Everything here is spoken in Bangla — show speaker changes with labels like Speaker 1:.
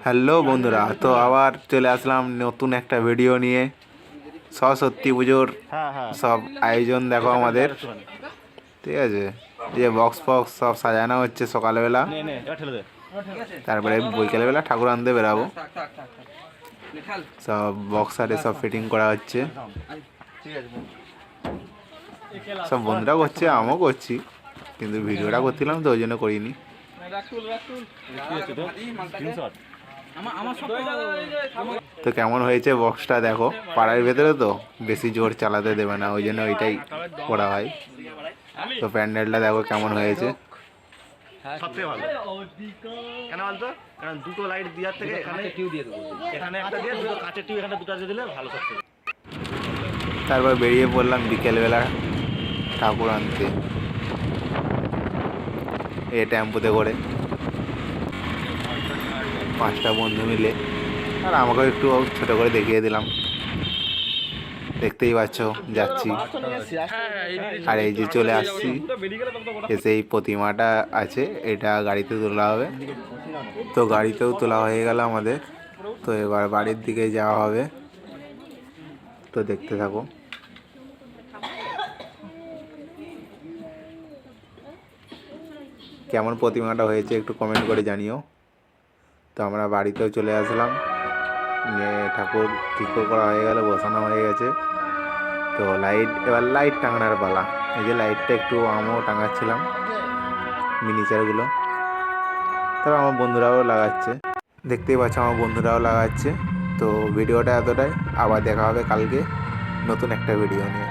Speaker 1: হ্যালো বন্ধুরা, তো আবার চলে আসলাম নতুন একটা ভিডিও নিয়ে। সরস্বতী পুজোর সব আয়োজন দেখো আমাদের, ঠিক আছে। এই যে বক্স ফক্স সব সাজানো হচ্ছে সকালবেলা, তারপরে বিকেলবেলা ঠাকুর আনতে বেরাবো। সব বক্সারে সব ফিটিং করা হচ্ছে, সব বন্ধুরা করছে, আমিও করছি, কিন্তু ভিডিওটা করছিলাম তো ওই জন্য করিনি। তো কেমন হয়েছে বক্সটা দেখো, পাড়ার ভেতরে তো বেশি জোর চালাতে দেবে না, ওই জন্য ওইটাই করা হয়। তো প্যান্ডেলটা দেখো কেমন হয়েছে।
Speaker 2: সবথেকে ভালো কেন বলতো, কারণ দুটো লাইট দেওয়ার থেকে এখানে টিউ দিয়ে দেবো, এখানে একটা দিয়ে দুটো কাঁচের টিউ এখানে দুটো দিয়ে দিলে ভালো সবথেকে।
Speaker 1: তারপর বেরিয়ে পড়লাম বিকেলবেলা ঠাকুর আনতে, এ টেম্পুতে করে 5টা বন্ধু মিলে। আর আমাকেও একটু ছোট করে দেখিয়ে দিলাম, দেখতেই পাচ্ছ যাচ্ছি। আর এই যে চলে আসছি, এসে এই প্রতিমাটা আছে, এটা গাড়িতে তোলা হবে। তো গাড়িতেও তোলা হয়ে গেল আমাদের, তো এবার বাড়ির দিকে যাওয়া হবে। তো দেখতে থাকো। কেমন প্রতিমাটা হয়েছে একটু কমেন্ট করে জানিও। তো আমরা বাড়িতেও চলে আসলাম, ঠাকুর ঠিক করা হয়ে গেল, বসানো হয়ে গেছে। তো এবার লাইট টাঙানোর পালা। এই যে লাইটটা একটু আমিও টাঙাচ্ছিলাম, মিনিচারগুলো। তারপর আমার বন্ধুরাও লাগাচ্ছে, দেখতেই পাচ্ছ আমার বন্ধুরাও লাগাচ্ছে। তো ভিডিওটা এতটাই, আবার দেখা হবে কালকে নতুন একটা ভিডিও নিয়ে।